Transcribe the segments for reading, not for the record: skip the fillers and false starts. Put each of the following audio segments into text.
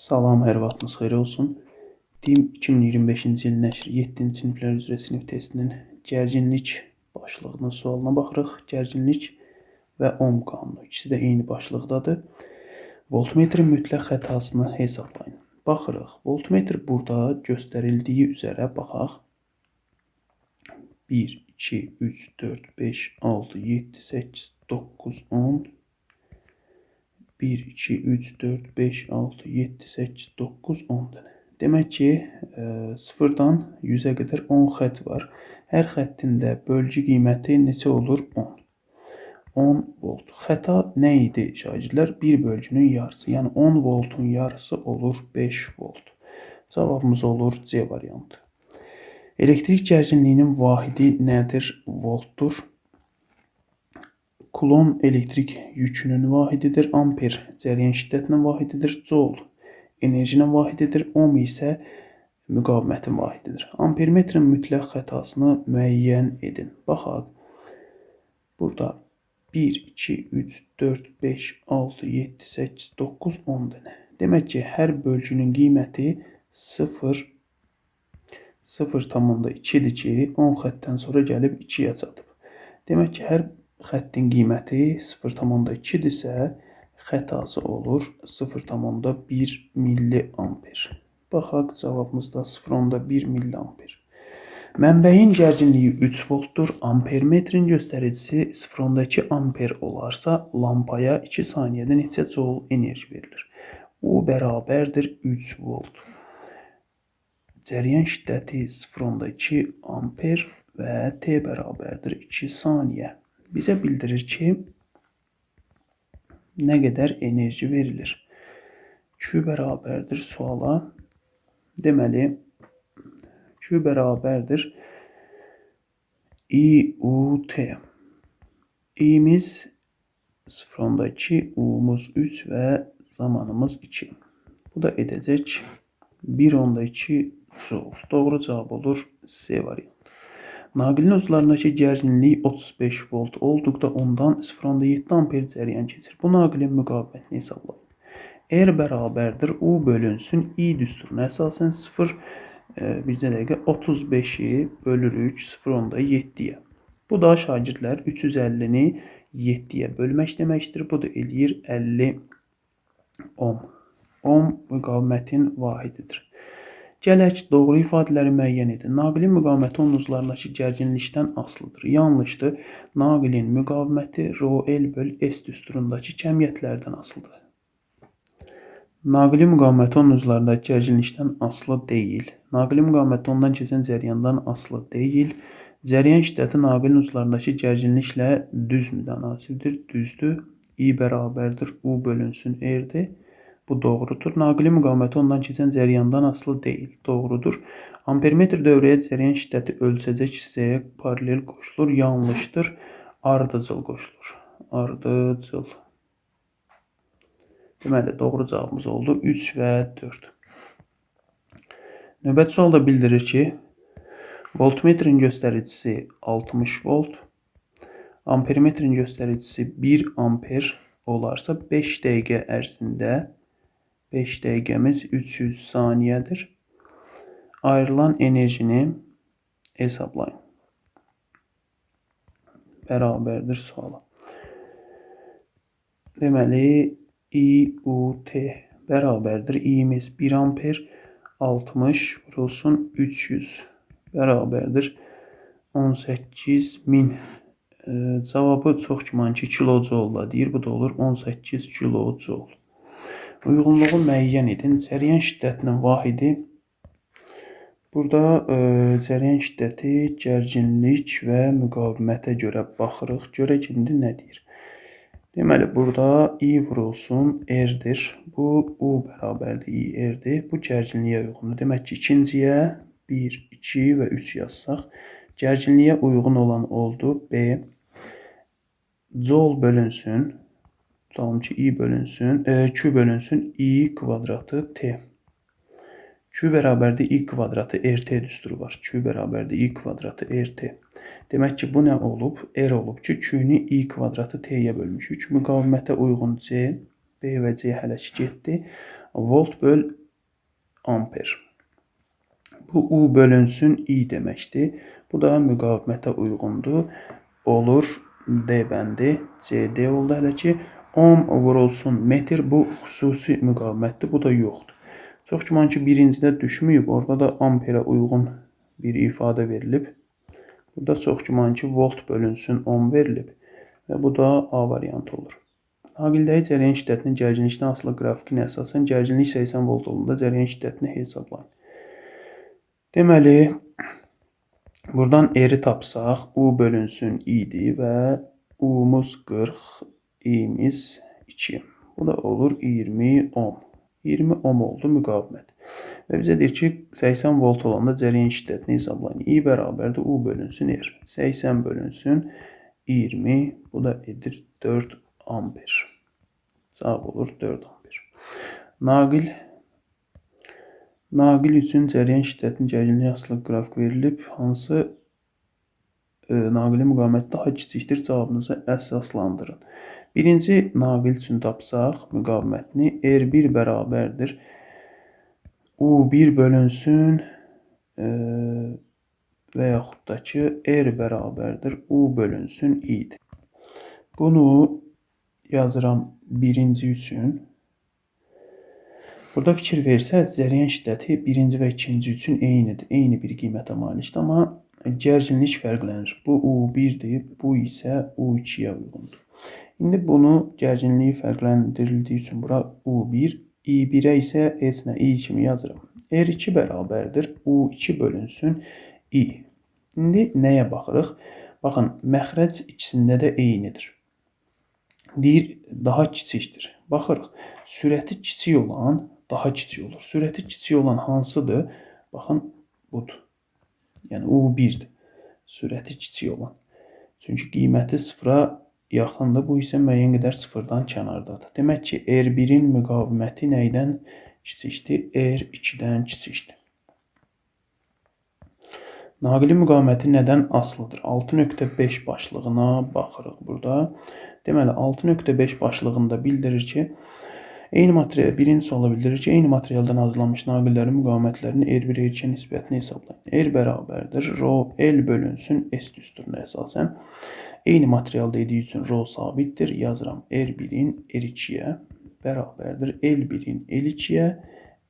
Salam, hər vaxtınız xeyir olsun. DİM 2025-ci il nəşri 7-ci siniflər üzrə sinif testinin gərginlik başlığının sualına baxırıq. Gərginlik və ohm qanunu ikisi də eyni başlıqdadır. Voltmetrin mütləq xətasını hesablayın. Baxırıq. Voltmetr burada göstərildiyi üzərə baxaq. 1, 2, 3, 4, 5, 6, 7, 8, 9, 10. 1, 2, 3, 4, 5, 6, 7, 8, 9, 10 dənə. Demək ki, 0-dan 100-ə qədər 10 xətt var. Hər xəttin də bölgü qiyməti neçə olur? 10. 10 volt. Xəta nə idi şagirdlər? 1 bölgünün yarısı. Yəni 10 voltun yarısı olur 5 volt. Cavabımız olur C variantı. Elektrik gərginliyinin vahidi nədir? Voltdur. Kulon elektrik yükünün vahididir. Amper cəryan şiddətinin vahididir. Joule enerjinin vahididir. Ohm isə müqavimətin vahididir. Ampermetrin mütləq xətasını müəyyən edin. Baxaq. Burada 1, 2, 3, 4, 5, 6, 7, 8, 9, 10 dənə. Demək ki, hər bölgünün qiyməti 0, 0,2-dir ki, 10 xəttdən sonra gəlib 2-yə çatıb. Demək ki, hər xəttin qiyməti 0,2-dirsə, xətası olur 0,1 milliamper. Baxaq, cavabımız da 0,1 milliamper. Mənbəyin gərginliyi 3 voltdur. Ampermetrin göstəricisi 0,2 amper olarsa, lampaya 2 saniyədə neçə joule enerji verilir? U bərabərdir 3 volt. Cəryan şiddəti 0,2 amper və T bərabərdir 2 saniyə. Bizə bildirir ki, nə qədər enerji verilir. Q bərabərdir suala. Deməli, Q bərabərdir IUT. İ'miz 0,2, U'muz 3 və zamanımız 2. Bu da edəcək 1,2 joule. Doğru cavab olur C variantı. Naqilin uclarındakı gərginlik 35 volt olduqda ondan 0,7 amper cəryan keçir. Bu naqilin müqavimətini hesablayın. R bərabərdir U bölünsün I düsturuna əsasən 35'i bölürük 0,7'yə. Bu da şagirdlər 350'ni 7'yə bölmək deməkdir. Bu da eləyir 50 ohm. Ohm müqavimətin vahididir. Gələk, doğru ifadələri müəyyən edin. Naqilin müqaviməti onun uclarındakı gərginlikdən asılıdır. Yanlışdır. Naqilin müqaviməti ρL böl S düsturundakı kəmiyyətlərdən asılıdır. Naqilin müqaviməti onun uclarındakı gərginlikdən asılı deyil. Naqilin müqaviməti ondan keçən cəryandan asılı deyil. Cəryan şiddəti naqilin uclarındakı gərginliklə düz mütənasibdir. Düzdür. I bərabərdir U bölünsün R'dir. Bu doğrudur. Naqilin müqaviməti ondan keçən cəryandan asılı deyil. Doğrudur. Ampermetr dövrəyə cəryan şiddəti ölçəcək hissəyə paralel qoşulur. Yanlışdır. Ardıcıl qoşulur. Ardıcıl. Deməli, doğru cavabımız oldu 3 və 4. Növbəti sualda bildirir ki, voltmetrin göstəricisi 60 volt, ampermetrin göstəricisi 1 amper olarsa 5 dəqiqə ərzində 5 dəqiqəmiz 300 saniyədir. Ayrılan enerjini hesablayın. Bərabərdir suala. Deməli, IUT bərabərdir. İ'miz 1 amper 60 vurulsun 300 bərabərdir 18.000. Cavabı çox güman ki, kilojoule deyir. Bu da olur 18 kilojoule. Uyğunluğu müəyyən edin. Cəryan şiddətinin vahidi. Burada cəryan şiddəti, gərginlik və müqavimətə görə baxırıq. Görək indi nə deyir. Deməli, burada I vurulsun R'dir. Bu U bərabərdir I R'dir. Bu gərginliyə uyğundur. Demək ki, ikinciyə 1, 2 və 3 yazsaq, gərginliyə uyğun olan oldu B. Joule bölünsün. Tutalım ki, I bölünsün, Q bölünsün I kvadratı T. Q bərabərdir I kvadratı RT düsturu var. Q bərabərdir I kvadratı RT. Demək ki, bu nə olub? R olub ki, Q-ni I kvadratı T-yə bölmüşük. Müqavimətə uyğun C, B və C hələ ki getdi. Volt böl amper. Bu U bölünsün I deməkdir. Bu da müqavimətə uyğundur. Olur D bəndi CD oldu hələ ki. Ohm vurulsun metr, bu xüsusi müqavimətdir. Bu da yoxdur. Çox güman ki, birincidə düşməyib. Orada da amperə uyğun bir ifadə verilib. Burada çox güman ki, volt bölünsün ohm verilib. Və bu da A variantı olur. Naqildəki cərəyan şiddətinin gərginlikdən asılı qrafikinə əsasən gərginlik 80 volt olduğunda cərəyan şiddətini hesablayın. Deməli, buradan R-i tapsaq, U bölünsün I-dir və U-muz 40, I-miz 2. Bu da olur 20 ohm. 20 ohm oldu müqavimət. Və bizə deyir ki, 80 volt olanda cərəyan şiddətini hesablayın. I bərabərdir U bölünsün R. 80 bölünsün 20, bu da edir 4 amper. Cavab olur 4 amper. Naqil üçün cərəyan şiddətinin gərginliyi asılı qrafik verilib. Hansı naqilin müqaviməti daha kiçikdir? Cavabınızı əsaslandırın. Birinci naqil üçün tapsaq müqavimətini R1 bərabərdir. U1 bölünsün və yaxud da ki, R bərabərdir. U bölünsün I-dir. Bunu yazıram birinci üçün. Burada fikir versəz, cərəyan şiddəti birinci və ikinci üçün eynidir. Eyni bir qiymətə malikdir, amma gərginlik fərqlənir. Bu U1-dir, bu isə U2-yə uyğundur. İndi bunu gərginliyi fərqləndirildiyi üçün bura U1, I1-ə isə heç nə I kimi yazıram. R2 bərabərdir, U2 bölünsün I. İndi nəyə baxırıq? Baxın, məxrəc ikisində də eynidir. Deyir, daha kiçikdir. Baxırıq, sürəti kiçik olan daha kiçik olur. Sürəti kiçik olan hansıdır? Baxın, budur. Yəni, U1-dir. Sürəti kiçik olan. Çünki qiyməti sıfıra yaxındır. Bu isə müəyyən qədər sıfırdan kənardadır. Demək ki, R1-in müqaviməti nəydən kiçikdir? R2-dən kiçikdir. Naqilin müqaviməti nədən asılıdır? 6.5 başlığına baxırıq burada. Deməli, 6.5 başlığında bildirir ki, eyni material, birinci suala bildirir ki, eyni materialdan hazırlanmış naqillərin müqavimətlərinin R1, R2 nisbətini hesablayın. R bərabərdir, rho L bölünsün S düsturuna əsasən. Eyni material dediyi üçün rho sabitdir. Yazıram R1-in R2-yə bərabərdir. L1-in L2-yə,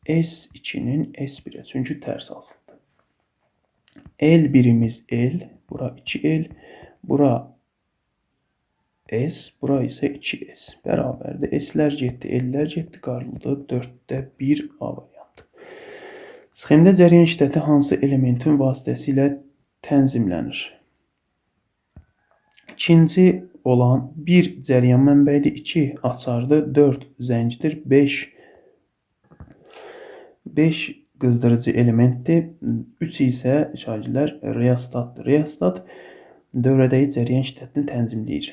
S2-nin S1-ə. Çünki tərs asılıdır. L1-imiz L, bura 2L, bura S, bura isə 2S. Bərabərdir. S-lər getdi, L-lər getdi, qarıldı. 4-də 1 A variantı. Sxemdə cərəyan şiddəti hansı elementin vasitəsilə tənzimlənir? İkinci olan 1 cərəyan mənbəyidir, 2 açardır, 4 zəncidir, 5 qızdırıcı elementdir, 3 isə şagirdlər reostatdır. Reostat dövrədəki cərəyan şiddətini tənzimləyir.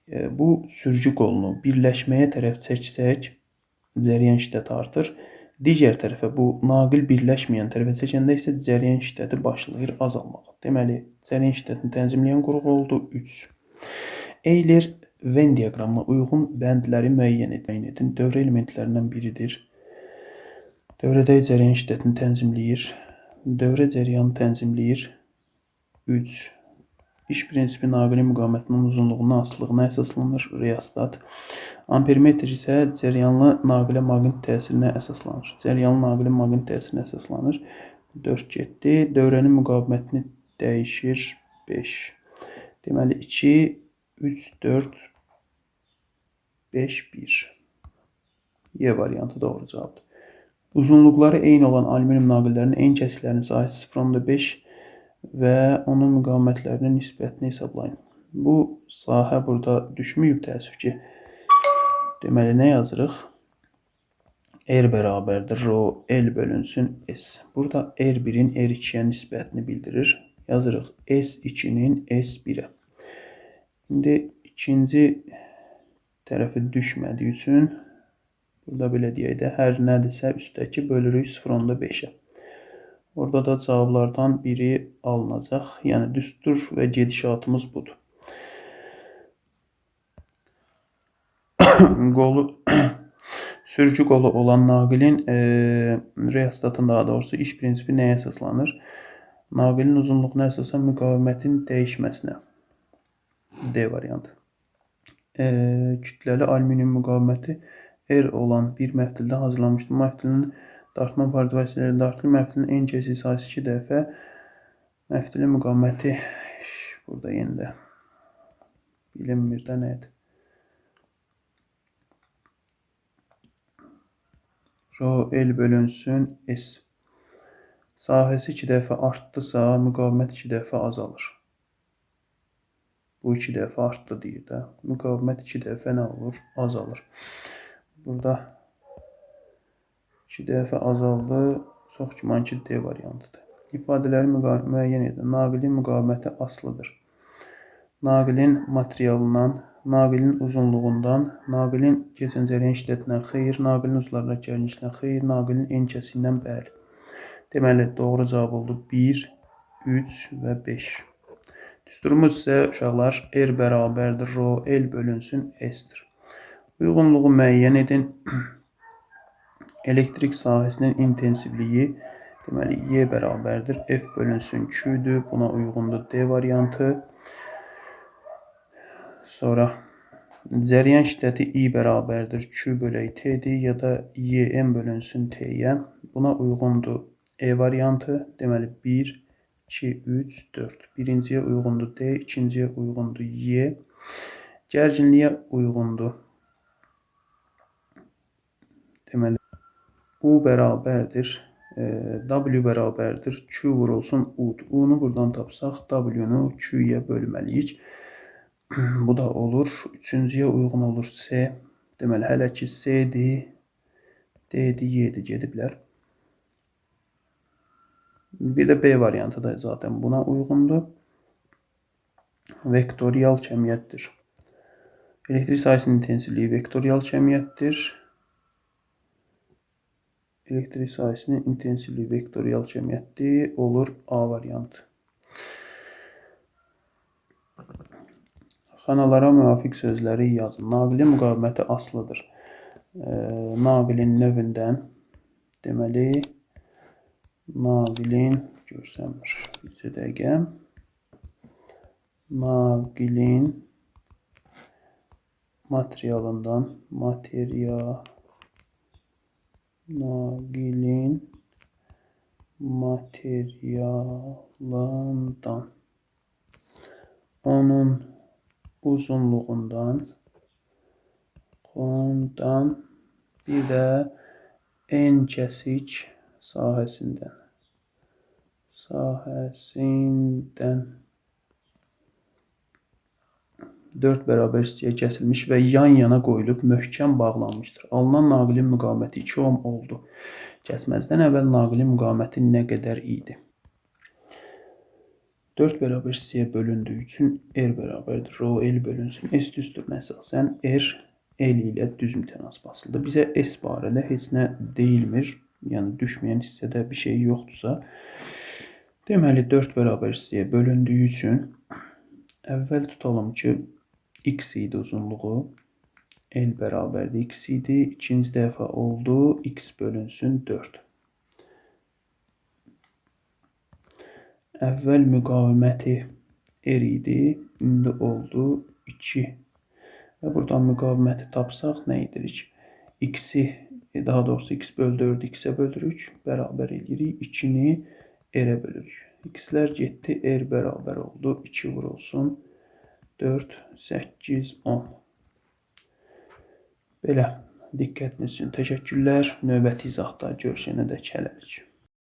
Bu sürücü qolunu birləşməyə tərəf çəksək, cərəyan şiddəti artır. Digər tərəfə, bu naqil birləşməyən tərəfə çəkəndə isə cərəyan şiddəti başlayır azalmağa. Deməli, cərəyan şiddətini tənzimləyən qrup oldu 3. Euler-Venn diaqramına uyğun bəndləri müəyyən edin. Dövrə elementlərindən biridir. Dövrədəki cərəyan şiddətini tənzimləyir. Dövrə cərəyanı tənzimləyir. 3. İş prinsipi naqilin müqavimətinin uzunluğundan asılılığına əsaslanır. Reostat. Ampermetr isə cərəyanlı naqilə maqnit təsirinə əsaslanır. Cərəyanlı naqilin maqnit təsirinə əsaslanır. 4 getdi. Dövrənin müqavimətini dəyişir 5. Deməli, 2, 3, 4, 5, 1. Y variantı doğru cavabdır. Uzunluqları eyni olan alüminium naqillərinin ən kəsiklərinin sahəsi 0.5 və onun müqavimətlərinin nisbətini hesablayın. Bu sahə burada düşməyib təəssüf ki. Deməli, nə yazırıq? R bərabərdir, rho L bölünsün S. Burada R1-in R2-yə nisbətini bildirir. Yazırıq S2-nin S1-ə. İndi ikinci tərəfi düşmədiyi üçün burada belə deyək də, hər nədirsə üstdəki bölürük 0.5-ə. Orada da cavablardan biri alınacaq. Yəni, düstur və gedişatımız budur. Sürücü qolu olan naqilin reostatın daha doğrusu iş prinsipi nəyə əsaslanır? Naqilin uzunluğuna əsasən müqavimətin dəyişməsinə. D variantı. Kütləli alüminium müqaviməti R olan bir məftildən hazırlanmışdır. Məftilin dartma aparatı vasitəsilə dartılır. Məftilin en kəsik sayısı 2 dəfə. Məftilin müqaviməti burada yenə də bilinmir də nədir. Rho L bölünsün S. Sahəsi 2 dəfə artdısa, müqavimət 2 dəfə azalır. Bu 2 dəfə artdı deyir də. Müqavimət 2 dəfə nə olur? Azalır. Burada 2 dəfə azaldı. Çox güman ki, D variantıdır. İfadələri müəyyən edin. Naqilin müqaviməti asılıdır. Naqilin materialından, naqilin uzunluğundan, naqilin keçən cərəyan şiddətindən xeyr, naqilin uclarındakı gərginlikdən xeyr, naqilin en kəsiyindən bəli. Deməli, doğru cavab oldu 1, 3 və 5. Düsturumuz isə uşaqlar R bərabərdir, Rho L bölünsün S-dir. Uyğunluğu müəyyən edin. Elektrik sahəsinin intensivliyi deməli Y bərabərdir, F bölünsün Q-dür. Buna uyğundur D variantı. Sonra cəryan şiddəti I bərabərdir Q bölək T'dir ya da YM bölünsün T'yə. Buna uyğundur E variantı. Deməli 1, 2, 3, 4. Birinciyə uyğundur D, ikinciyə uyğundur Y. Gərginliyə uyğundur. Deməli U bərabərdir, W bərabərdir Q vurulsun U-dur. U-nu buradan tapsaq W-nu Q-yə bölməliyik. Bu da olur. Üçüncüyə uyğun olur C. Deməli, hələ ki C-dir, D-dir, Y-dir gediblər. Bir də B variantı da zaten buna uyğundur. Vektorial kəmiyyətdir. Elektrik sahəsinin intensivliyi vektorial kəmiyyətdir. Elektrik sahəsinin intensivliyi vektorial kəmiyyətdir. Olur A variantı. Xanalara müvafiq sözləri yazın. Naqilin müqaviməti asılıdır. Naqilin növündən deməli naqilin görsənmir. Bir dəqiqə. Naqilin materialından onun uzunluğundan bir də en kəsik sahəsindən 4 bərabər hissəyə kəsilmiş və yan-yana qoyulub möhkəm bağlanmışdır. Alınan naqilin müqaviməti 2 ohm oldu. Kəsməzdən əvvəl naqilin müqaviməti nə qədər idi? 4 bərabər hissəyə bölündüyü üçün R bərabərdir. Rho L bölünsün. S düsturuna əsasən R L ilə düz mütənasib asılıdır. Bizə S barədə heç nə deyilmir. Yəni düşməyən hissədə bir şey yoxdursa, deməli 4 bərabər hissəyə bölündüyü üçün əvvəl tutalım ki, X idi uzunluğu. L bərabərdir X idi. İkinci dəfə oldu. X bölünsün 4. Əvvəl müqaviməti R idi. İndi oldu 2. Və buradan müqaviməti tapsaq nə edirik? X-i, daha doğrusu X bölü 4'ü X-ə bölürük. Bərabər edirik. 2-ni R-ə bölürük. X-lər getdi. R bərabər oldu. 2 vurulsun. 4, 8, 10. Belə. Diqqətiniz üçün təşəkkürlər. Növbəti izahda görüşənədək hələlik.